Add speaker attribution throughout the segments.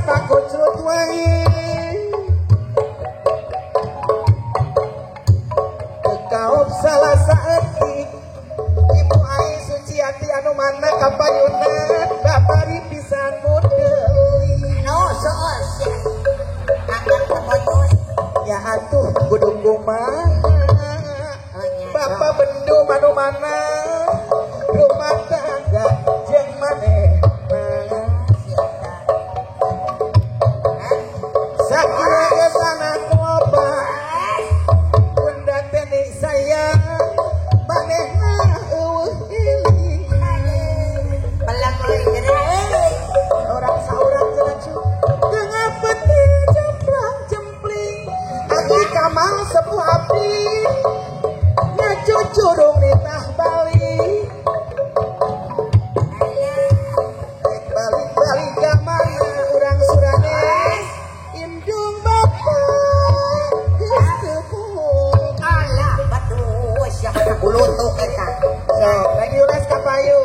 Speaker 1: pakucut wae kaup salah saeutik ibu ai Suciati anu mana kapayuna bapari pisan mudeuli
Speaker 2: no soos akan kemotos
Speaker 1: ya atuh kudu kumaha bapak bendum anu mana rumah tangga jeung manehna sakira kesana koba bunda teh sayang manehna eueuh iling
Speaker 2: pelang euy gede euy
Speaker 1: orang saurang cenah cu tengah peti jemplang jempling aki kamal sepuh abdi ngacucurung nitah balik balik ka mana urang suranes indung bapak geus teu puhung
Speaker 2: alah batuh siapa bulutuk eta
Speaker 1: sok lagi ulas ka payu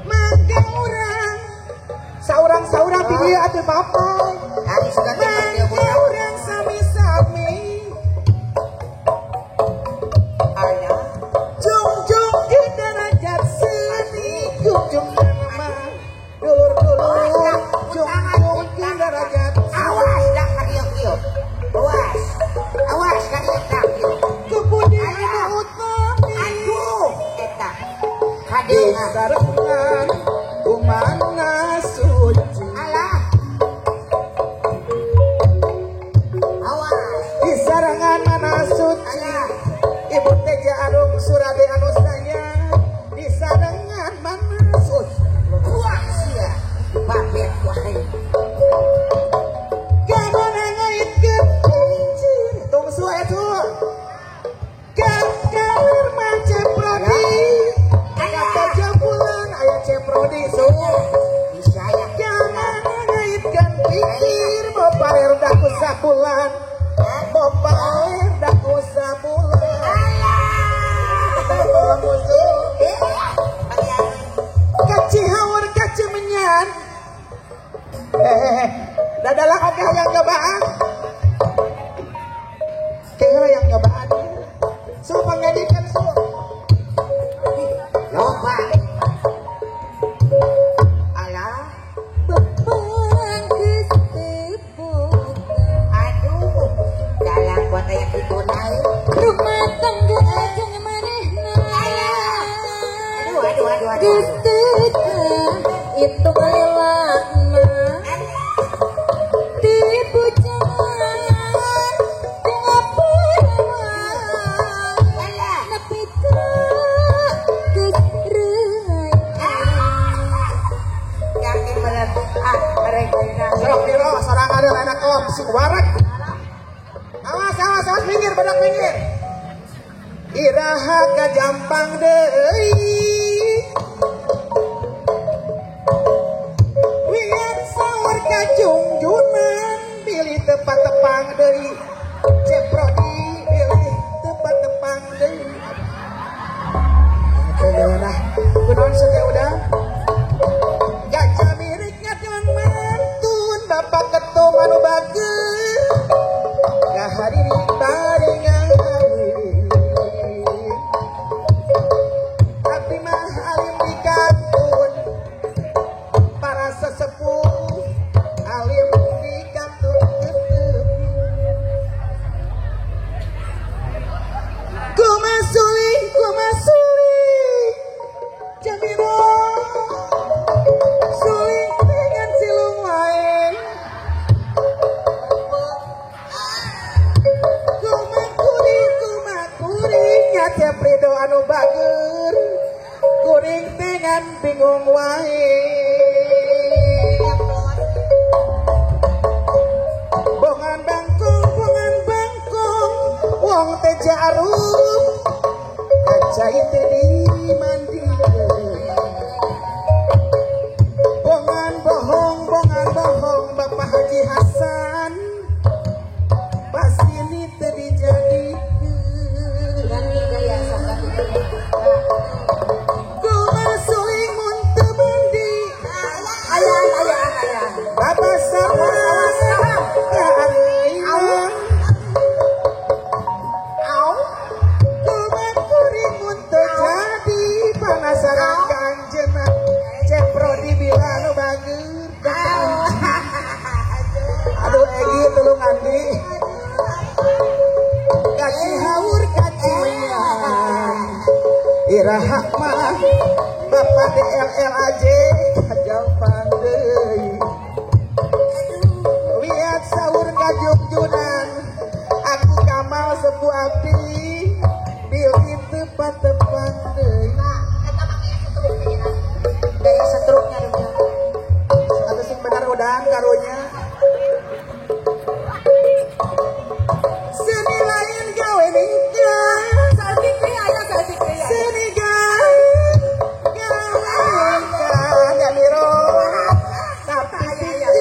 Speaker 1: mangga urang saurang-saurang di dieu atuh bapak
Speaker 2: hari sudah
Speaker 1: mangga urang sami-sami
Speaker 2: alah
Speaker 1: jung-jung di derajat seni jung-jung nama dulur-dulur jung-jung di derajat
Speaker 2: awas dah kadieu-kieu awas kadieu dah kieu
Speaker 1: kemudian anu utami
Speaker 2: aduh eta
Speaker 1: di
Speaker 2: kadieu
Speaker 1: sarengan kumana suci
Speaker 2: alah awas
Speaker 1: di sarengan mana suci ibu teja arung surade anu sayang di sarengan mana suci
Speaker 2: buah sia babet wae
Speaker 1: kamana ngaitkeun kincir tong suaya tuh kamar mah ceprodi kata jambulan aya ceprodi suh
Speaker 2: bisa ya
Speaker 1: kamana ngaitkeun pikir mau paler dah ku sabulan mau paler dah ku sabulan alah musuh kaci hawar kaci menyan dadalah agak yang nyobaan kira yang nyobaan su pengedikan su
Speaker 2: loba alah
Speaker 1: bepang kesepuk
Speaker 2: aduh dalam buat aya ditunai
Speaker 1: rumah tangga aja manehna
Speaker 2: aduh
Speaker 1: gusteka itu lewatna tipu jangan dengan perawan nepi ka geus
Speaker 2: yakin bener mereka
Speaker 1: Sok diro sarang ada anak om si warak. Awas minggir badak minggir. Iraha ka jampang deui. Wian saur ka jungjunan pilih tepat tepang deui. Ceprodi pilih tepat tepang deui. Nah, kunaon teh udah? Gajah mirik ngadon mantun bapak ketum anu bageus kahariri taringan abdi mah alim di kantun para sesepuh alim di kantun kumasuli Jamiro suling dengan silung wae kumakuri nyate prido anu bager kuring dengan bingung wae bongan bangkong wong teh jarum kaca itu di mandi bongan bohong Bapak Haji Hasan pas ini tadi jadi kuma suling muntah mandi ayah Bapak iraha mah Bapak DLLAJ kajal pandai lihat sahur kajungjunan aku kamal sepuh api bilin tepat-tepat deui
Speaker 2: Daya setruknya dong.
Speaker 1: atau sing benar udang karunya seni lain gawe nikah
Speaker 2: Sakit aya sakit aya.
Speaker 1: seni gawe nikah dan miro tapi yang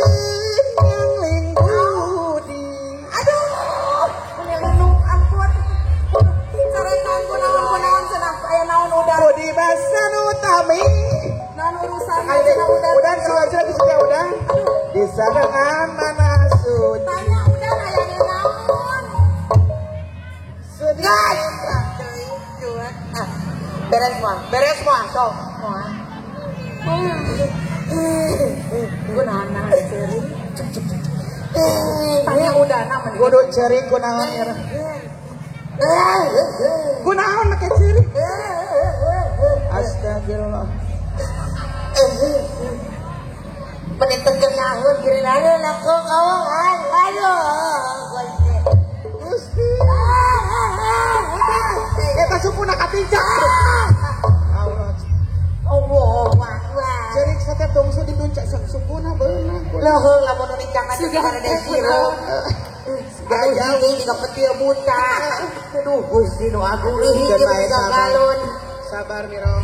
Speaker 1: linggudi
Speaker 2: Aduh, melelung ampun. Carekan kunaon cenah aya naon udah.
Speaker 1: budi basan utami
Speaker 2: Naon urusan
Speaker 1: Ayo,
Speaker 2: cenah udah.
Speaker 1: udah selesai di sini udah di sarangan mana suci
Speaker 2: Tanya udah aya naon.
Speaker 1: Gas!
Speaker 2: Beres semua, sok. Semua. Kunaon nang ceuring. Tanya udah naon.
Speaker 1: Kudu ceuring kunaon ya. Kunaon make ceuring? Astagfirullah.
Speaker 2: Menitengkeun nyaheun gireuna aku kawan. Aduh.
Speaker 1: Gusti. Eta supuna katinca. Allah.
Speaker 2: Allah Akbar.
Speaker 1: Ceuring sate tungsu dituncak supuna beunang.
Speaker 2: Leuheung lamun nu nicangan sudah ada sirup.
Speaker 1: Gajah
Speaker 2: Juga petil buta. Aduh, Gusti nu agung leuwih
Speaker 1: Dan
Speaker 2: jeung
Speaker 1: bae sabar.
Speaker 2: galon.
Speaker 1: Sabar Miro.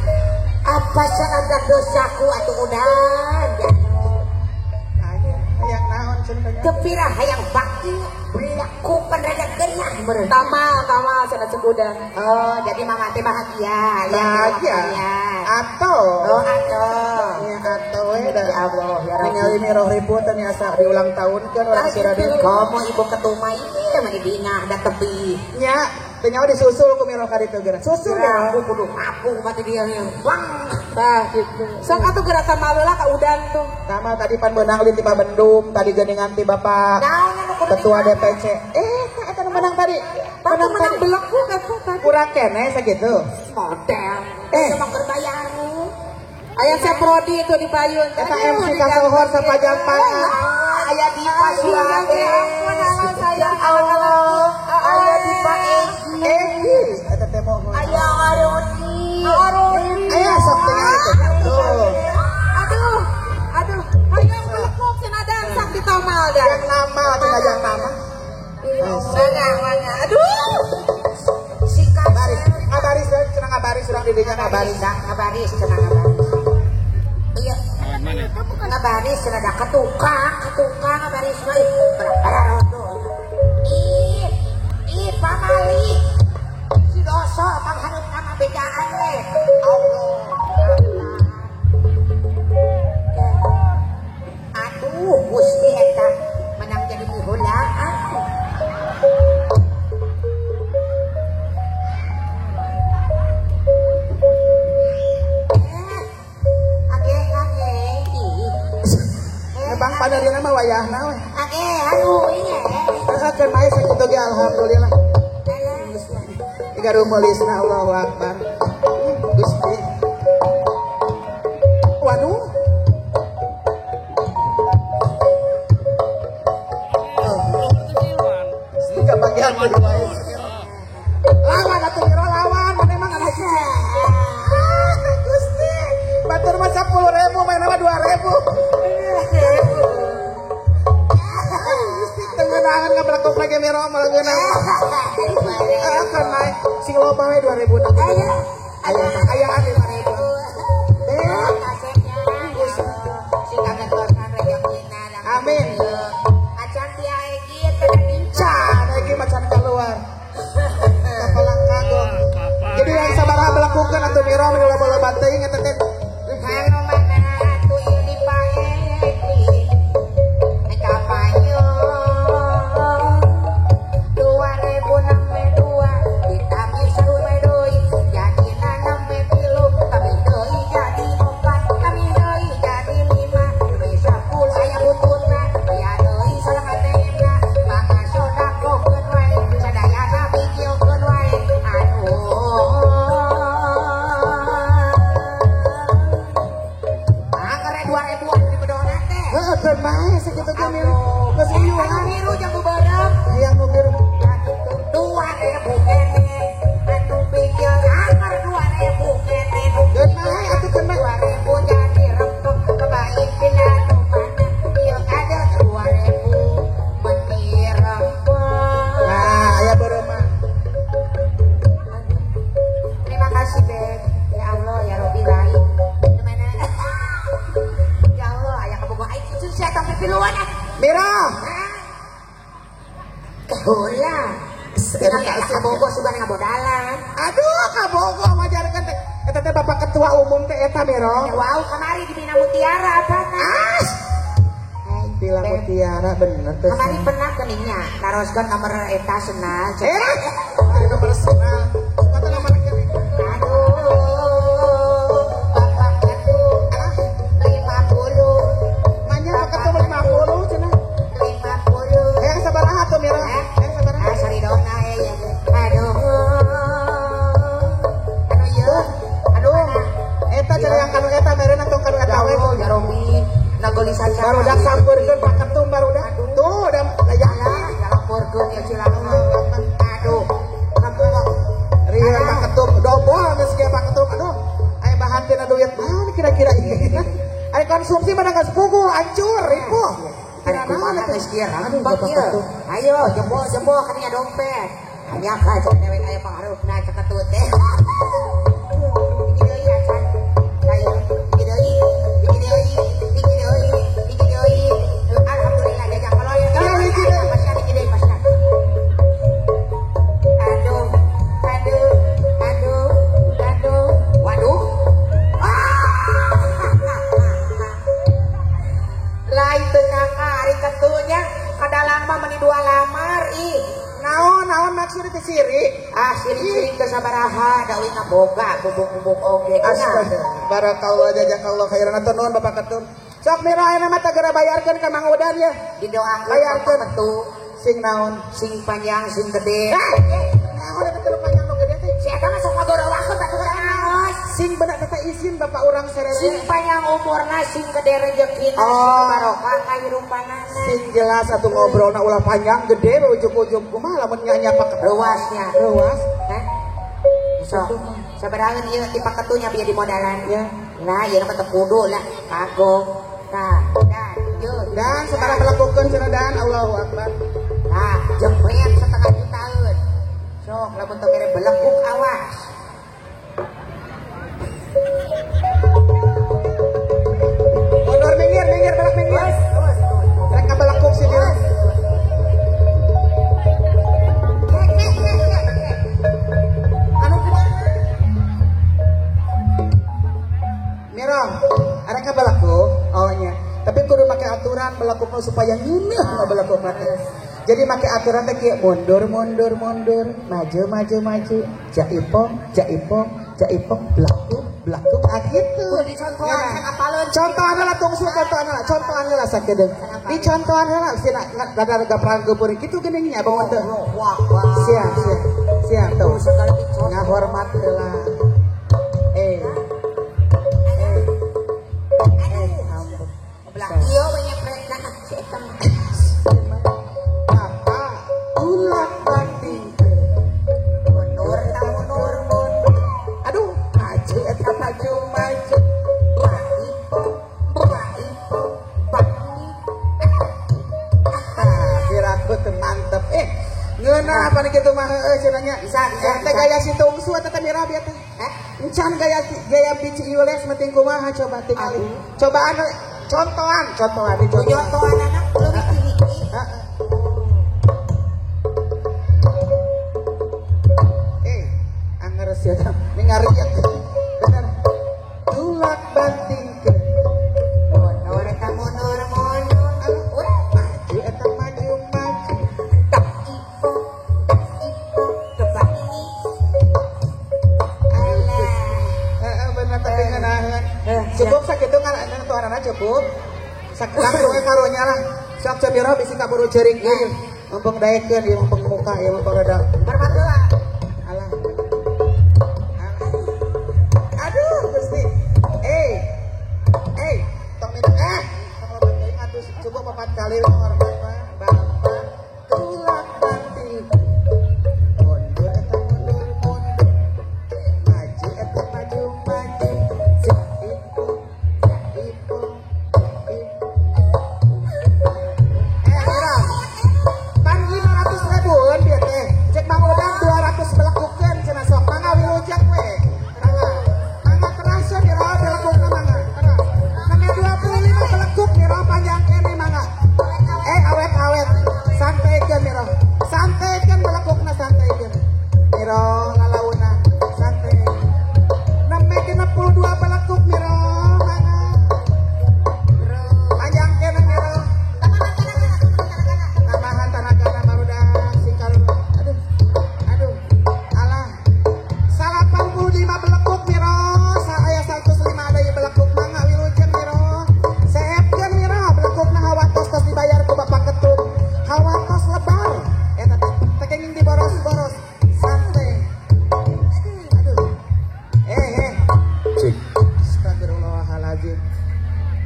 Speaker 2: Apa sangat dosaku atuh udan.
Speaker 1: Hayang naon ceritanya?
Speaker 2: Kepira hayang bakti berlaku pendadak genah meureun. Tama cenah cekudan. Oh, jadi mama teh bahagia.
Speaker 1: Bahagia. Atau
Speaker 2: Oh, atuh.
Speaker 1: ya atau we da
Speaker 2: Ya Allah, ya Rabbi.
Speaker 1: ningali Miro ributan ya asa di ulang tahun kan orang Siraden.
Speaker 2: Komo ibu ketumai ieu mah dibina da tebi.
Speaker 1: Nya teu nyawa disusul ku Miro ka ditu geura. Susul
Speaker 2: Kira
Speaker 1: ya.
Speaker 2: aku kudu ngapung mati dia yang bang. Tah gitu. Sok atuh gerakan mabeula ka udan tuh.
Speaker 1: Sama tadi pan beunang lin ti Bendum, tadi geuningan ti Bapak
Speaker 2: Naon anu kudu
Speaker 1: Ketua
Speaker 2: dimakan?
Speaker 1: DPC. Eta nu menang tadi.
Speaker 2: Patu menang belekku eta tadi.
Speaker 1: Kurang kene sakitu.
Speaker 2: Model.
Speaker 1: Eh.
Speaker 2: Cuma berbayar. Aya sa prodi itu di payun.
Speaker 1: Eta MC kasohor sapajang pangan.
Speaker 2: Aya di Pasuruan. Saya Allah. Aya di Pak Egi.
Speaker 1: Eta teh mohon.
Speaker 2: Aya Aroni. Aroni.
Speaker 1: Aya sok teh itu. Tuh.
Speaker 2: Aduh. Hayang belekuk cenah dansak di tamal dah.
Speaker 1: Yang nama tinggal yang nama.
Speaker 2: Mana. Aduh. Sikat
Speaker 1: Ngabaris, ngabaris cenah ngabaris urang di dinya ngabaris.
Speaker 2: Ngabaris cenah ngabaris. Iya. Ngabaris cenah da ketukang ngabaris we. Berapa rodo. Ih pamali. Si doso panghareup nama bedaan we. Allah. Aduh, Gusti eta menang jadi ihulaan.
Speaker 1: Nebang pada dina mah wayahna we.
Speaker 2: Iya.
Speaker 1: Akan main sakitu ge alhamdulillah. Tiga rumulisna Allahu Akbar. Gusti. Waduh. Sehingga bagian kedua. Lawan atuh Miro lawan, mana emang ada Gusti. Batur mah 10.000 main mah 2.000. Gusti tengenangan ngablekok lagi Miro malah geunang. Akan naik sing loba we 2.000 nanti. Ayaan 5.000. Amin. Can lagi macan keluar. Kapalang kagok. Jadi yang sabaraha melakukan atau Miro menurut bola teuing eta teh. Heeh, bae sakitu teh mirip. Geus ieu
Speaker 2: anu biru jeung bareng.
Speaker 1: Hayang nu biru.
Speaker 2: 2.000 kene. Anu pikir angker 2.000 kene.
Speaker 1: Geus bae atuh keun bae.
Speaker 2: 2.000 jadi rempeng kebaik dina nu mana. Ieu ada 2.000 meni rempeng.
Speaker 1: Nah, aya beureum mah.
Speaker 2: Terima kasih, Beb. Ya Allah, ya Rabbi lain. Gimana? Ya Allah, aya kabogoh aing susah sampai piluan ah.
Speaker 1: Mira.
Speaker 2: Heula. Tinggal ya kabogoh sugan ngabodalan.
Speaker 1: Aduh, kabogoh ngajarkeun teh. Eta teh Bapak Ketua Umum teh eta Mira.
Speaker 2: Wow, kamari di Bina Mutiara apa kan?
Speaker 1: Bila Mutiara bener tuh.
Speaker 2: Kamari pernah keningnya, naroskeun nomor eta senal.
Speaker 1: Nomor senal. Kata nomor kene.
Speaker 2: Aduh, Bapak Ketua 50.
Speaker 1: Manya Bapak Ketua 50 cenah.
Speaker 2: 50.
Speaker 1: Hayang sabaraha tuh Mira? Hayang sabaraha?
Speaker 2: Saridona ya. Aduh. Anu ieu. Aduh.
Speaker 1: Eta cara yang kanu eta meureun atau kanu eta we.
Speaker 2: Ya Robi. Nagolisan
Speaker 1: Barudak sampeurkeun Pak Ketum barudak. Tuh da layana.
Speaker 2: Laporkeun ya Cilaku. Aduh. Kamu
Speaker 1: Rieu Pak Ketum dobol geus ge Pak Ketum. Aduh. Aya bahan tina duit naon kira-kira ieu. Aya konsumsi mah geus pugu hancur ripuh.
Speaker 2: ada kumaha geus kieu rambak ieu. Ayo jebol kan nya dompet. Hanya ka cek dewek aya pangarupna cek ketut teh. Iki deui acan. Ayo, iki deui. Alhamdulillah jajak kaloyan. Pasar iki deui pasar. Aduh. Waduh. Lain tengah hari ketunya kadalang mah meni 2 lamar ih.
Speaker 1: Naon maksudnya teh sirik?
Speaker 2: Sirik ke sabaraha da wina boga bubuk-bubuk oge.
Speaker 1: Astaga. Barakallah jazakallah khairan atau nuhun Bapak Ketum. Sok Mira ayeuna mah segera bayarkeun ka Mang Udan ya.
Speaker 2: Didoakeun
Speaker 1: Bayarkeun
Speaker 2: Bapak Ketum
Speaker 1: sing naon?
Speaker 2: sing panjang sing gede.
Speaker 1: Naon eta teu panjang nu gede teh?
Speaker 2: Si eta mah sok ngagorowakeun batu naos.
Speaker 1: Sing benak teh izin Bapak urang
Speaker 2: Sing
Speaker 1: serere.
Speaker 2: panjang umurna sing gede rezekina
Speaker 1: Oh.
Speaker 2: sing barokah kahirupanana.
Speaker 1: Sing jelas atuh ngobrolna ulah panjang gede ujug-ujug kumaha lamun nya Pak Ketum.
Speaker 2: Luasnya.
Speaker 1: Luas.
Speaker 2: Hah? Sok sabaraeun ieu ti paketunya bieu di modalan.
Speaker 1: Ya.
Speaker 2: Nah, ieu mah teu kudu lah kagok. Tah,
Speaker 1: Dan sekarang melakukan cenah Allahu Akbar.
Speaker 2: nah, jempret 1,5 jutaan. Sok lamun teu kere belekuk awas.
Speaker 1: Mundur minggir belak minggir. Rek kabelakuk sih dia. Anu Mira, ada kabelakuk? Oh nya. Tapi kudu make aturan belakukna supaya ngeuneuh belakukna teh. Jadi make aturan teh kieu mundur, maju. Jaipong, belakuk gitu. Contohan lah tungsu contohan lah sakedeung. Di contohan lah sina rada pranggeupeur kitu geuning nya bangun teu. Siap tuh. Ngahormat heula.
Speaker 2: Ieu we nyepretna si eta mah.
Speaker 1: Apa? Ulah bandingkeun.
Speaker 2: Mundur.
Speaker 1: Aduh, maju eta maju. Kiraku teu mantep. Ngeunah apa nih kitu mah heueuh cenah nya.
Speaker 2: Bisa.
Speaker 1: Teh gaya si tungsu eta teh Mira bieu teh. Encan gaya biji iules penting kumaha coba tingali. Cobaan contohan di
Speaker 2: Contohan anak leuwih tinggi.
Speaker 1: Angeres ya ngariet bener tulak bantingkeun
Speaker 2: Mundur eta mundur.
Speaker 1: maju eta maju
Speaker 2: Tebak ini. Alah.
Speaker 1: bener tapi ngeunaheun cukup sakitu ngaranna tuaranna cukup langsung karunya lah sok Mira bisi kaburu ceuring ieu mumpung daekeun ieu mumpung muka ieu mumpung rada
Speaker 2: Barbatua.
Speaker 1: alah aduh Gusti tong minum tong loba teuing atuh cukup 4 kali hormat mah. Bapak tulak nanti. Mundur eta mundur mundur. Maju eta maju maju. Jaipo jaipo jaipo. Mira. Pan 500.000 dia teh. Cek Mang Udang 200 belekukeun cenah sok mangga wilujeng we. Mangga terasa di rawa belekukna mangga. Namanya 25 belekuk di rawa panjang kene mangga. Awet-awet. Santaikeun miro. Santaikeun belekukna santaikeun. Miro lalaunan santai. Nembe 62 belekuk miro mangga. Panjang kene miro. Tambahan tanagana Mang Udang singkal. Aduh. Alah. 85 belekuk miro. Aya 105 ada yang belekuk mangga wilujeng miro. Seepkeun miro belekukna hawatos tos dibayar ku Bapak Ketut. Hawatos lebar. Eta teh kenging diboros-boros. Santai. Aduh.
Speaker 3: Cik.
Speaker 1: Astagfirullahaladzim.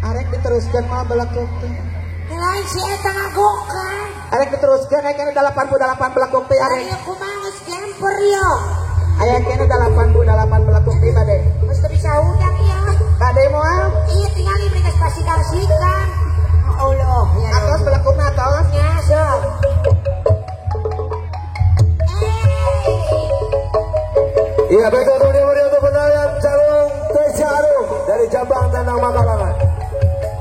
Speaker 1: Arek diteruskeun mah belekuk teh.
Speaker 2: Lain si eta ngagokan.
Speaker 1: Arek diteruskeun aya kene 88 belekuk teh arek.
Speaker 2: Ari kumaha geus kemper ya.
Speaker 1: Aya kene 88 belekuk teh bade.
Speaker 2: Geus teu bisa udang ya.
Speaker 1: Bade moal.
Speaker 2: Iya tinggal diberi spasikan. Allah ya.
Speaker 1: Atos belekukna atos.
Speaker 2: Ya, sok.
Speaker 3: Iya, baiklah teman-teman untuk penarian Calung Teh Jarum dari Jambang Tandang Makalangan.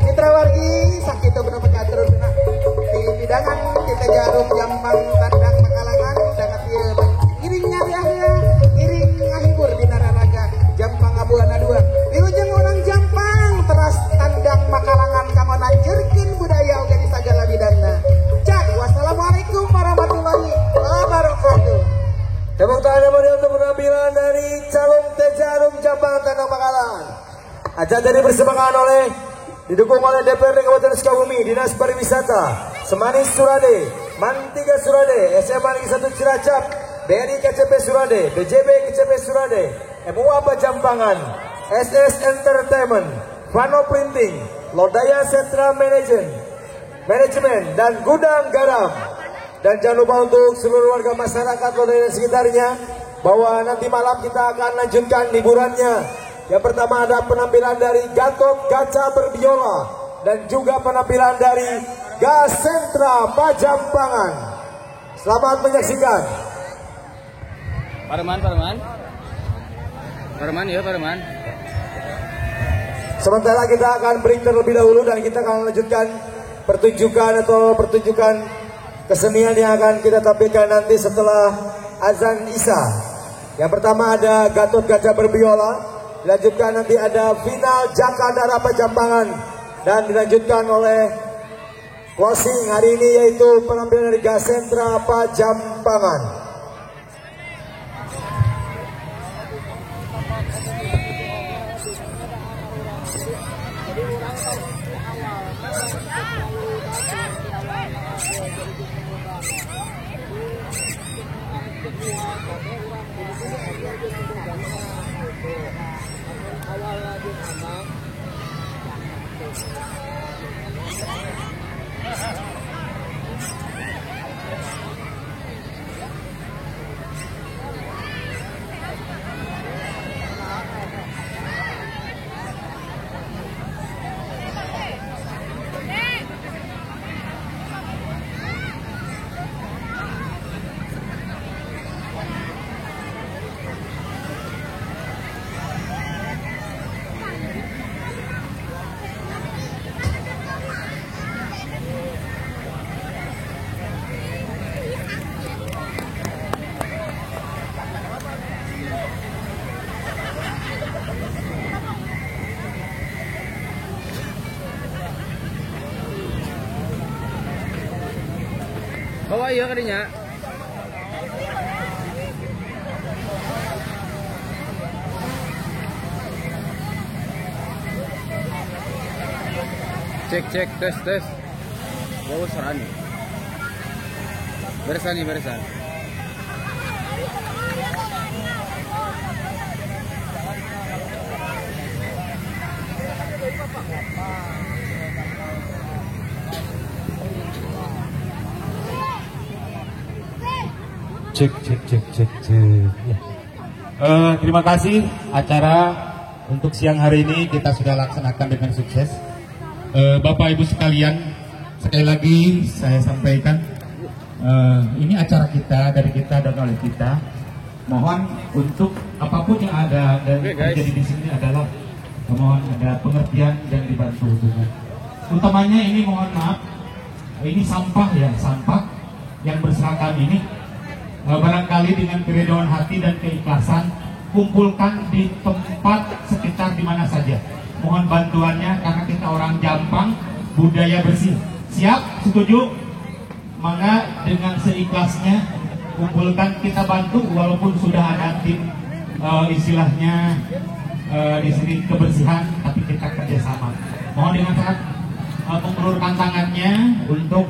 Speaker 1: Mitra wargi sakitu bener pecatur bener. Di bidangan kita Jarum Jambang Tandang Makalangan sangat ieu iringnya ya iring ngahibur di nararaga Jampang Abuana 2. Wilujeng urang Jampang teras Tandang Makalangan kanggo nanjeurkeun budaya oge di sagala bidangna. Cak wassalamualaikum warahmatullahi wabarakatuh.
Speaker 3: Tepuk tangan teman-teman untuk penampilan dari Calung Teh Jarum Jambang Tandang Makalangan. Acara jadi persembahan didukung oleh DPRD Kabupaten Sukabumi, Dinas Pariwisata, Semanis Surade, Mantiga Surade, SMA Negeri 1 Cilacap, BRI KCP Surade, BJB KCP Surade, MUA Pajampangan, SS Entertainment, Vano Printing, Lodaya Sentra Manajemen, dan Gudang Garam. Dan jangan lupa untuk seluruh warga masyarakat Lodaya dan sekitarnya, bahwa nanti malam kita akan lanjutkan hiburannya. Yang pertama ada penampilan dari Gatot Kaca Berbiola dan juga penampilan dari Gas Sentra Pajampangan. Selamat menyaksikan.
Speaker 4: Pareman ya Pareman.
Speaker 3: Sementara kita akan break terlebih dahulu dan kita akan lanjutkan pertunjukan kesenian yang akan kita tampilkan nanti setelah azan Isya. Yang pertama ada Gatot Kaca Berbiola. Dilanjutkan nanti ada final Jakadara Pajampangan dan dilanjutkan oleh closing hari ini yaitu penampilan dari Gas Sentra Pajampangan.
Speaker 4: Bawa iya kadinya. Cek tes. Bawa seran. Beresan.
Speaker 5: Cek. Ya. Terima kasih acara untuk siang hari ini kita sudah laksanakan dengan sukses. Bapak Ibu sekalian, sekali lagi saya sampaikan ini acara kita dari kita dan oleh kita. Mohon untuk apapun yang ada dan terjadi di sini adalah mohon ada pengertian dan dibantu juga. Utamanya ini mohon maaf, ini sampah ya, sampah yang berserakan ini. Barangkali dengan keridhaan hati dan keikhlasan kumpulkan di tempat sekitar di mana saja. Mohon bantuannya karena kita orang Jampang, budaya bersih. Siap? Setuju? Maka dengan seikhlasnya kumpulkan, kita bantu walaupun sudah ada tim istilahnya di sini kebersihan, tapi kita kerjasama. Mohon dengan sangat mengulurkan tangannya untuk